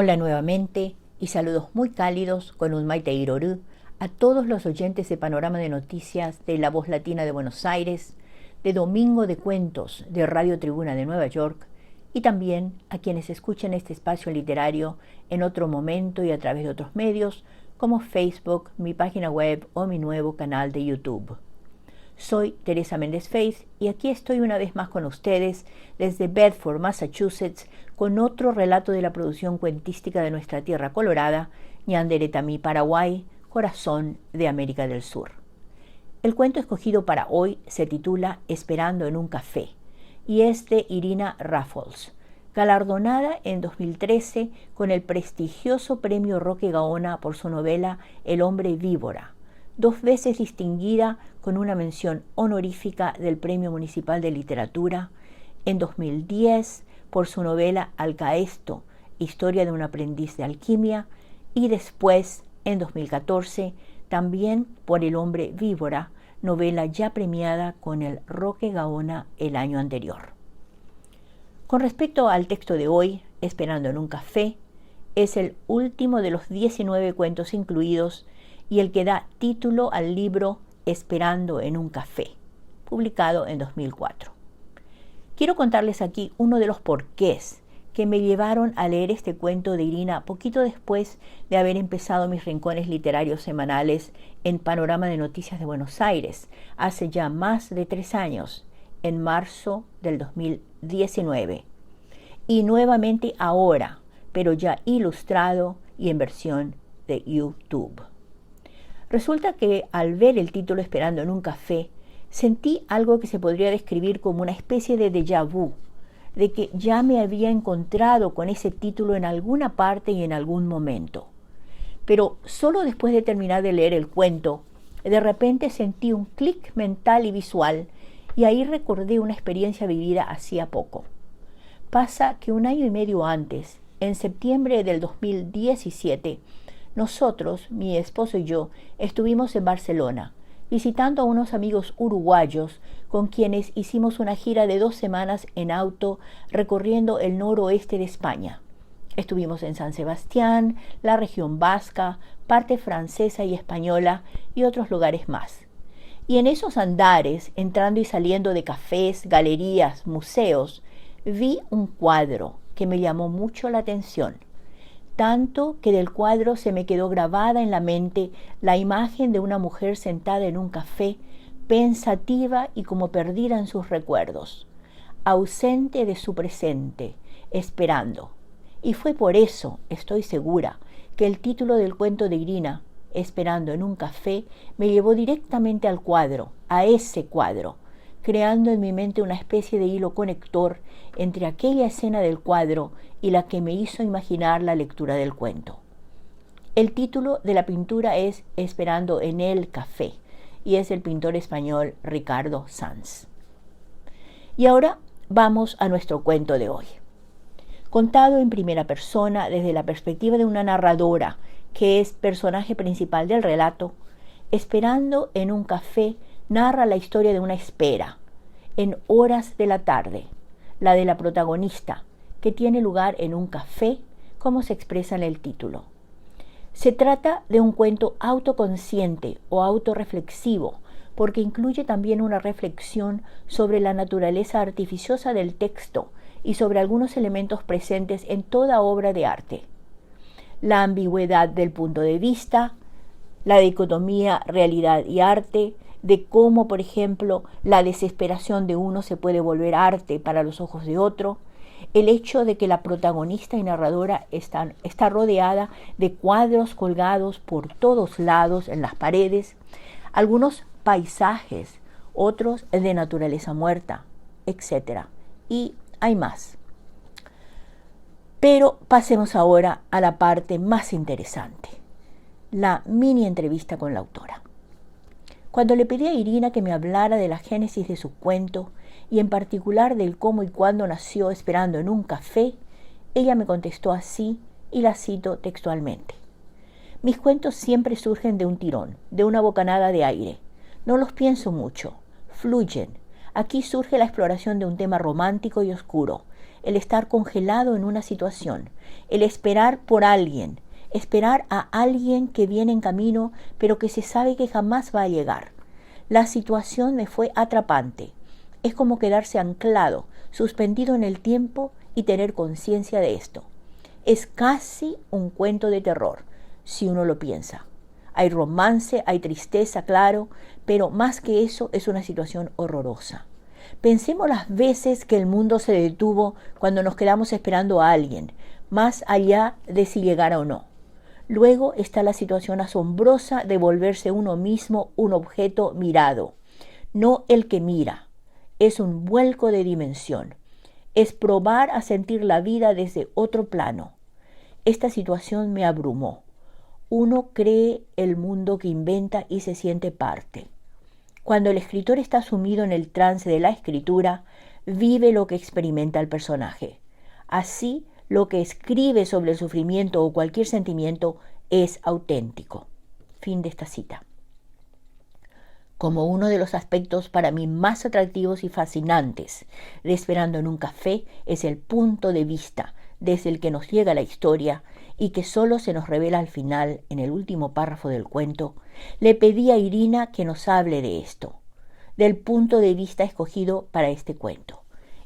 Hola nuevamente y saludos muy cálidos con un Maite Irorú a todos los oyentes de Panorama de Noticias de La Voz Latina de Buenos Aires, de Domingo de Cuentos de Radio Tribuna de Nueva York y también a quienes escuchan este espacio literario en otro momento y a través de otros medios como Facebook, mi página web o mi nuevo canal de YouTube. Soy Teresa Méndez Feiz y aquí estoy una vez más con ustedes desde Bedford, Massachusetts, con otro relato de la producción cuentística de nuestra tierra colorada, Ñanderetami, Paraguay, corazón de América del Sur. El cuento escogido para hoy se titula Esperando en un café y es de Irina Raffles, galardonada en 2013 con el prestigioso premio Roque Gaona por su novela El hombre víbora, 2 veces distinguida con una mención honorífica del Premio Municipal de Literatura, en 2010 por su novela Alcaesto, historia de un aprendiz de alquimia, y después, en 2014, también por El hombre víbora, novela ya premiada con el Roque Gaona el año anterior. Con respecto al texto de hoy, Esperando en un café, es el último de los 19 cuentos incluidos y el que da título al libro Esperando en un café, publicado en 2004. Quiero contarles aquí uno de los porqués que me llevaron a leer este cuento de Irina poquito después de haber empezado mis rincones literarios semanales en Panorama de Noticias de Buenos Aires, hace ya más de 3 años, en marzo del 2019. Y nuevamente ahora, pero ya ilustrado y en versión de YouTube. Resulta que al ver el título Esperando en un café, sentí algo que se podría describir como una especie de déjà vu, de que ya me había encontrado con ese título en alguna parte y en algún momento. Pero solo después de terminar de leer el cuento, de repente sentí un clic mental y visual y ahí recordé una experiencia vivida hacía poco. Pasa que 1 año y medio antes, en septiembre del 2017, nosotros, mi esposo y yo, estuvimos en Barcelona, visitando a unos amigos uruguayos con quienes hicimos una gira de 2 semanas en auto recorriendo el noroeste de España. Estuvimos en San Sebastián, la región vasca, parte francesa y española y otros lugares más. Y en esos andares, entrando y saliendo de cafés, galerías, museos, vi un cuadro que me llamó mucho la atención. Tanto que del cuadro se me quedó grabada en la mente la imagen de una mujer sentada en un café, pensativa y como perdida en sus recuerdos, ausente de su presente, esperando. Y fue por eso, estoy segura, que el título del cuento de Irina, Esperando en un café, me llevó directamente al cuadro, a ese cuadro, creando en mi mente una especie de hilo conector entre aquella escena del cuadro y la que me hizo imaginar la lectura del cuento. El título de la pintura es Esperando en el café y es del pintor español Ricardo Sanz. Y ahora vamos a nuestro cuento de hoy. Contado en primera persona desde la perspectiva de una narradora que es personaje principal del relato, Esperando en un café narra la historia de una espera, en horas de la tarde, la de la protagonista, que tiene lugar en un café, como se expresa en el título. Se trata de un cuento autoconsciente o autorreflexivo, porque incluye también una reflexión sobre la naturaleza artificiosa del texto y sobre algunos elementos presentes en toda obra de arte. La ambigüedad del punto de vista, la dicotomía realidad y arte, de cómo, por ejemplo, la desesperación de uno se puede volver arte para los ojos de otro, el hecho de que la protagonista y narradora está rodeada de cuadros colgados por todos lados en las paredes, algunos paisajes, otros de naturaleza muerta, etc. Y hay más. Pero pasemos ahora a la parte más interesante, la mini entrevista con la autora. Cuando le pedí a Irina que me hablara de la génesis de su cuento y en particular del cómo y cuándo nació Esperando en un café, ella me contestó así y la cito textualmente. Mis cuentos siempre surgen de un tirón, de una bocanada de aire. No los pienso mucho, fluyen. Aquí surge la exploración de un tema romántico y oscuro, el estar congelado en una situación, el esperar por alguien, esperar a alguien que viene en camino, pero que se sabe que jamás va a llegar. La situación me fue atrapante. Es como quedarse anclado, suspendido en el tiempo y tener conciencia de esto. Es casi un cuento de terror, si uno lo piensa. Hay romance, hay tristeza, claro, pero más que eso es una situación horrorosa. Pensemos las veces que el mundo se detuvo cuando nos quedamos esperando a alguien, más allá de si llegara o no. Luego está la situación asombrosa de volverse uno mismo un objeto mirado, no el que mira. Es un vuelco de dimensión. Es probar a sentir la vida desde otro plano. Esta situación me abrumó. Uno cree el mundo que inventa y se siente parte. Cuando el escritor está sumido en el trance de la escritura, vive lo que experimenta el personaje. Así, lo que escribe sobre el sufrimiento o cualquier sentimiento es auténtico. Fin de esta cita. Como uno de los aspectos para mí más atractivos y fascinantes de Esperando en un café es el punto de vista desde el que nos llega la historia y que solo se nos revela al final, en el último párrafo del cuento, le pedí a Irina que nos hable de esto, del punto de vista escogido para este cuento.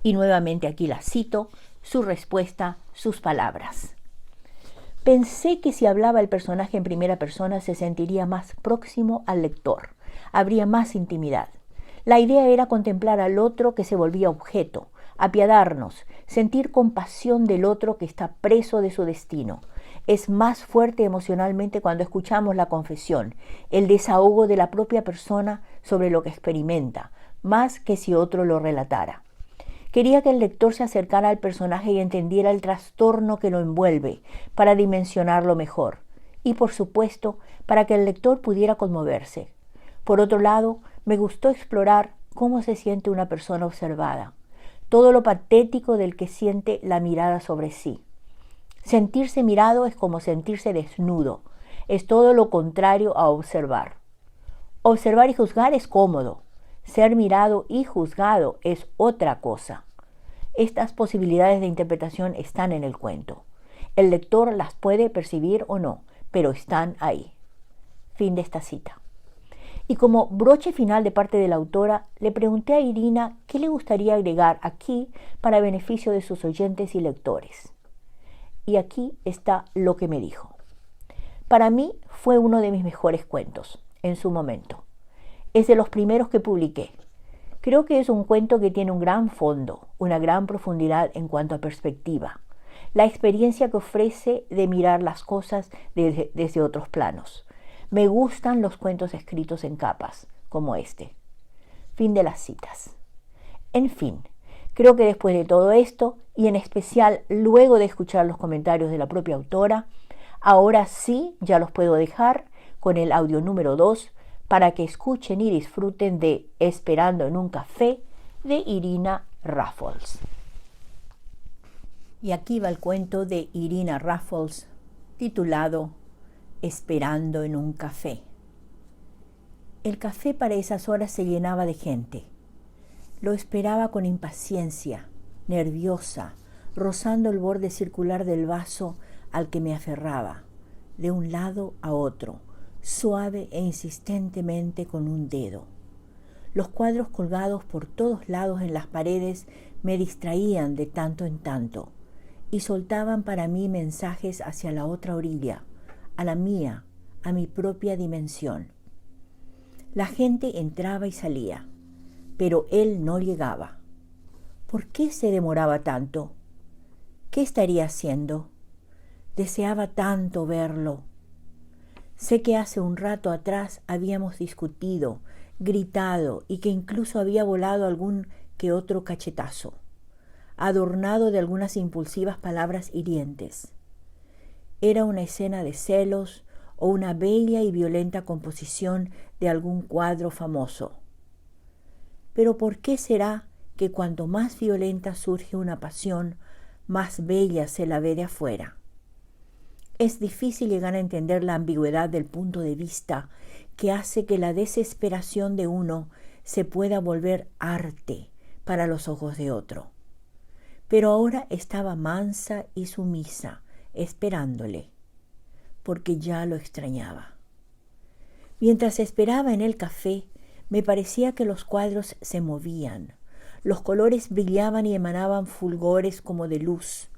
Y nuevamente aquí la cito, su respuesta, sus palabras. Pensé que si hablaba el personaje en primera persona se sentiría más próximo al lector, habría más intimidad. La idea era contemplar al otro que se volvía objeto, apiadarnos, sentir compasión del otro que está preso de su destino. Es más fuerte emocionalmente cuando escuchamos la confesión, el desahogo de la propia persona sobre lo que experimenta, más que si otro lo relatara. Quería que el lector se acercara al personaje y entendiera el trastorno que lo envuelve para dimensionarlo mejor y, por supuesto, para que el lector pudiera conmoverse. Por otro lado, me gustó explorar cómo se siente una persona observada, todo lo patético del que siente la mirada sobre sí. Sentirse mirado es como sentirse desnudo, es todo lo contrario a observar. Observar y juzgar es cómodo. Ser mirado y juzgado es otra cosa. Estas posibilidades de interpretación están en el cuento. El lector las puede percibir o no, pero están ahí. Fin de esta cita. Y como broche final de parte de la autora, le pregunté a Irina qué le gustaría agregar aquí para beneficio de sus oyentes y lectores. Y aquí está lo que me dijo. Para mí fue uno de mis mejores cuentos, en su momento. Es de los primeros que publiqué. Creo que es un cuento que tiene un gran fondo, una gran profundidad en cuanto a perspectiva. La experiencia que ofrece de mirar las cosas desde otros planos. Me gustan los cuentos escritos en capas, como este. Fin de las citas. En fin, creo que después de todo esto, y en especial luego de escuchar los comentarios de la propia autora, ahora sí ya los puedo dejar con el audio número 2 para que escuchen y disfruten de Esperando en un café de Irina Raffols. Y aquí va el cuento de Irina Raffols titulado Esperando en un café. El café para esas horas se llenaba de gente. Lo esperaba con impaciencia, nerviosa, rozando el borde circular del vaso al que me aferraba, de un lado a otro, suave e insistentemente con un dedo. Los cuadros colgados por todos lados en las paredes me distraían de tanto en tanto y soltaban para mí mensajes hacia la otra orilla, a la mía, a mi propia dimensión. La gente entraba y salía, pero él no llegaba. ¿Por qué se demoraba tanto? ¿Qué estaría haciendo? Deseaba tanto verlo. Sé que hace un rato atrás habíamos discutido, gritado y que incluso había volado algún que otro cachetazo, adornado de algunas impulsivas palabras hirientes. Era una escena de celos o una bella y violenta composición de algún cuadro famoso. Pero ¿por qué será que cuanto más violenta surge una pasión, más bella se la ve de afuera? Es difícil llegar a entender la ambigüedad del punto de vista que hace que la desesperación de uno se pueda volver arte para los ojos de otro. pero ahora estaba mansa y sumisa, esperándole, porque ya lo extrañaba. Mientras esperaba en el café, me parecía que los cuadros se movían, los colores brillaban y emanaban fulgores como de luz,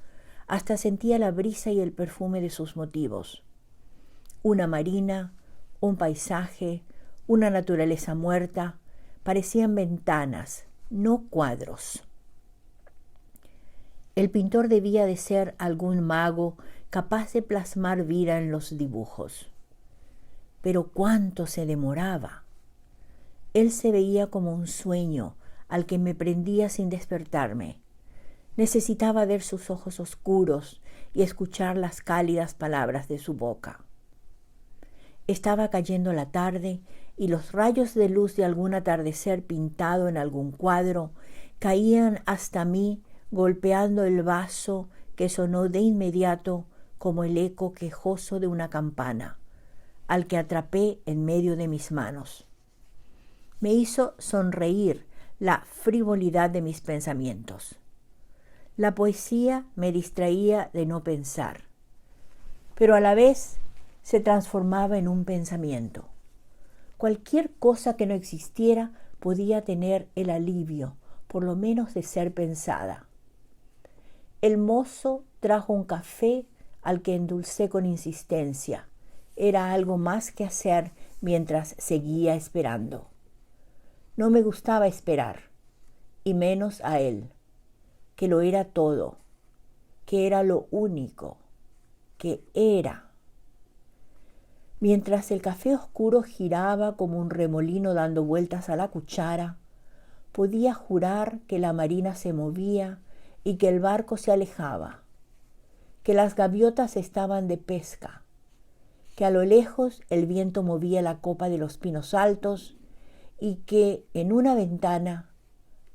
hasta sentía la brisa y el perfume de sus motivos. Una marina, un paisaje, una naturaleza muerta, parecían ventanas, no cuadros. El pintor debía de ser algún mago capaz de plasmar vida en los dibujos. Pero cuánto se demoraba. Él se veía como un sueño al que me prendía sin despertarme. Necesitaba ver sus ojos oscuros y escuchar las cálidas palabras de su boca. Estaba cayendo la tarde y los rayos de luz de algún atardecer pintado en algún cuadro caían hasta mí golpeando el vaso que sonó de inmediato como el eco quejoso de una campana, al que atrapé en medio de mis manos. Me hizo sonreír la frivolidad de mis pensamientos. La poesía me distraía de no pensar, pero a la vez se transformaba en un pensamiento. Cualquier cosa que no existiera podía tener el alivio, por lo menos de ser pensada. El mozo trajo un café al que endulcé con insistencia. Era algo más que hacer mientras seguía esperando. No me gustaba esperar, y menos a él, que lo era todo, que era lo único, que era. Mientras el café oscuro giraba como un remolino dando vueltas a la cuchara, podía jurar que la marina se movía y que el barco se alejaba, que las gaviotas estaban de pesca, que a lo lejos el viento movía la copa de los pinos altos y que en una ventana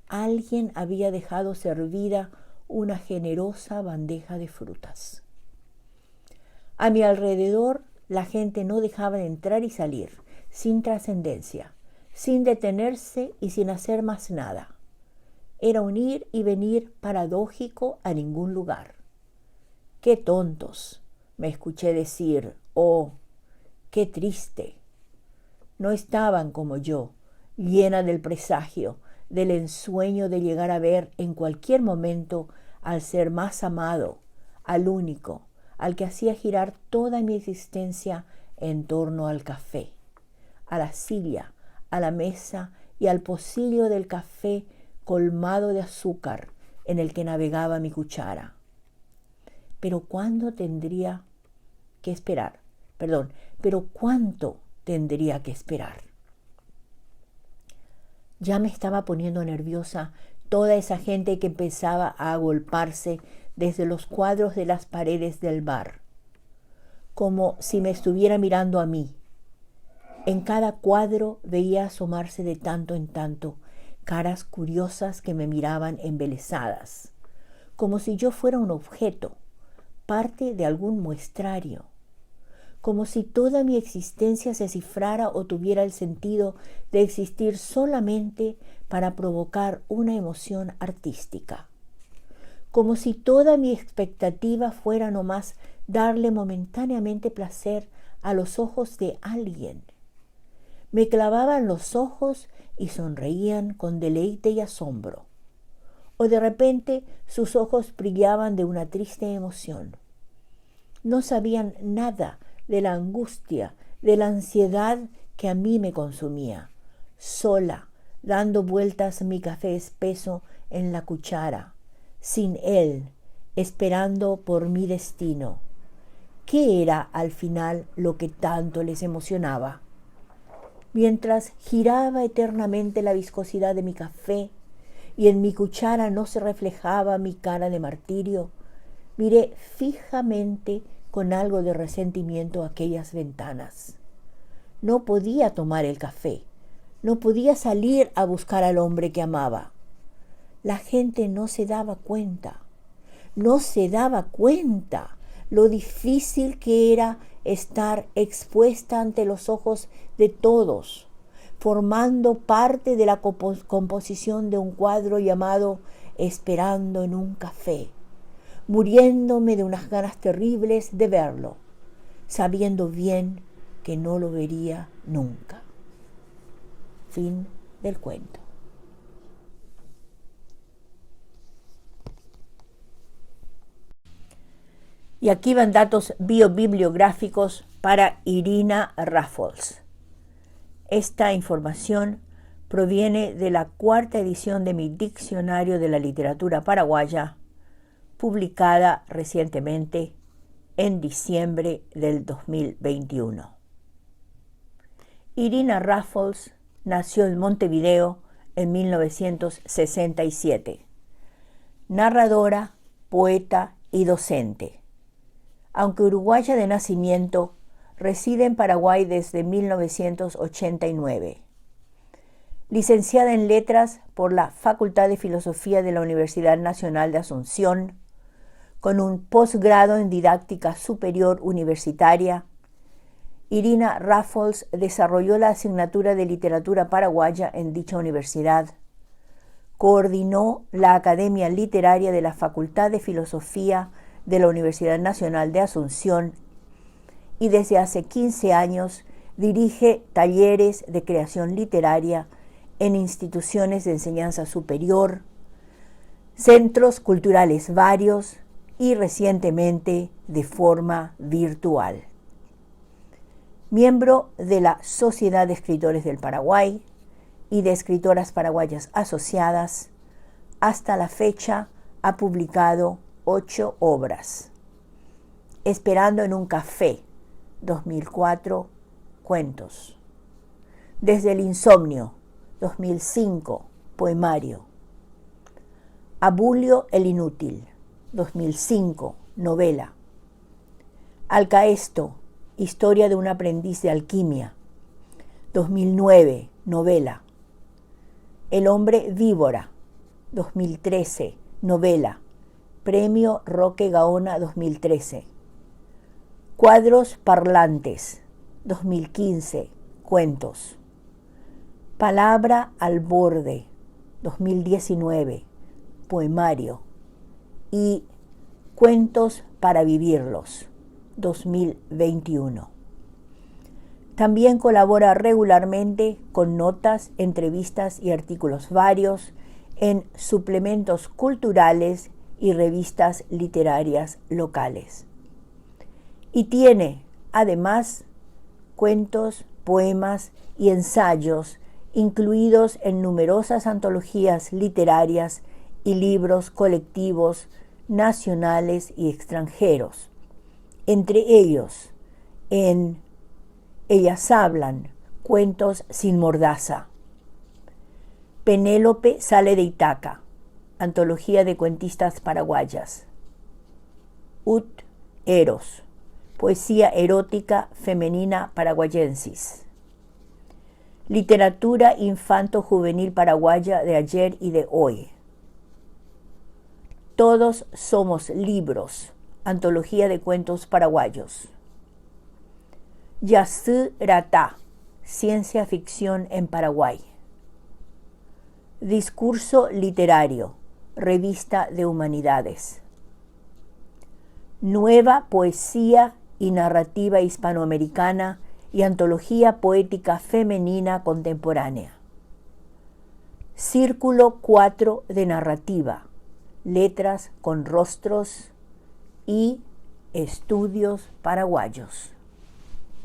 alguien había dejado servida una generosa bandeja de frutas. A mi alrededor la gente no dejaba de entrar y salir, sin trascendencia, sin detenerse y sin hacer más nada. Era un ir y venir paradójico a ningún lugar. ¡Qué tontos!, me escuché decir. ¡Oh, qué triste! No estaban como yo, llena del presagio, del ensueño de llegar a ver en cualquier momento al ser más amado, al único, al que hacía girar toda mi existencia en torno al café, a la silla, a la mesa y al pocillo del café colmado de azúcar en el que navegaba mi cuchara. Pero ¿cuánto tendría que esperar? Pero ¿cuánto tendría que esperar? Ya me estaba poniendo nerviosa toda esa gente que empezaba a agolparse desde los cuadros de las paredes del bar, como si me estuviera mirando a mí. En cada cuadro veía asomarse de tanto en tanto caras curiosas que me miraban embelesadas, como si yo fuera un objeto, parte de algún muestrario, como si toda mi existencia se cifrara o tuviera el sentido de existir solamente para provocar una emoción artística, como si toda mi expectativa fuera nomás darle momentáneamente placer a los ojos de alguien. Me clavaban los ojos y sonreían con deleite y asombro, o de repente sus ojos brillaban de una triste emoción. No sabían nada de la angustia, de la ansiedad que a mí me consumía, sola, dando vueltas mi café espeso en la cuchara, sin él, esperando por mi destino. ¿Qué era al final lo que tanto les emocionaba? Mientras giraba eternamente la viscosidad de mi café y en mi cuchara no se reflejaba mi cara de martirio, miré fijamente con algo de resentimiento aquellas ventanas. No podía tomar el café, no podía salir a buscar al hombre que amaba. La gente no se daba cuenta lo difícil que era estar expuesta ante los ojos de todos, formando parte de la composición de un cuadro llamado esperando en un café, muriéndome de unas ganas terribles de verlo, sabiendo bien que no lo vería nunca. Fin del cuento. Y aquí van datos biobibliográficos para Irina Raffols. Esta información proviene de la 4ª edición de mi Diccionario de la Literatura Paraguaya, publicada recientemente en diciembre del 2021. Irina Raffols nació en Montevideo en 1967. Narradora, poeta y docente. Aunque uruguaya de nacimiento, reside en Paraguay desde 1989. Licenciada en Letras por la Facultad de Filosofía de la Universidad Nacional de Asunción, con un posgrado en Didáctica Superior Universitaria, Irina Raffols desarrolló la asignatura de Literatura Paraguaya en dicha universidad. Coordinó la Academia Literaria de la Facultad de Filosofía de la Universidad Nacional de Asunción y desde hace 15 años dirige talleres de creación literaria en instituciones de enseñanza superior, centros culturales varios y recientemente de forma virtual. Miembro de la Sociedad de Escritores del Paraguay y de Escritoras Paraguayas Asociadas, hasta la fecha ha publicado 8 obras. Esperando en un café, 2004, cuentos. Desde el insomnio, 2005, poemario. Abulio el inútil, 2005, novela. Alcaesto, historia de un aprendiz de alquimia, 2009, novela. El hombre víbora, 2013, novela. Premio Roque Gaona 2013. Cuadros parlantes, 2015, cuentos. Palabra al borde, 2019, poemario. Y Cuentos para vivirlos, 2021. También colabora regularmente con notas, entrevistas y artículos varios en suplementos culturales y revistas literarias locales. Y tiene, además, cuentos, poemas y ensayos incluidos en numerosas antologías literarias y libros colectivos nacionales y extranjeros. Entre ellos, en Ellas hablan, cuentos sin mordaza. Penélope sale de Itaca, antología de cuentistas paraguayas. Ut Eros, poesía erótica femenina paraguayensis. Literatura infanto-juvenil paraguaya de ayer y de hoy. Todos somos libros, antología de cuentos paraguayos. Yasú Ratá, ciencia ficción en Paraguay. Discurso literario, revista de humanidades. Nueva poesía y narrativa hispanoamericana y antología poética femenina contemporánea. Círculo 4 de narrativa, letras con rostros y estudios paraguayos.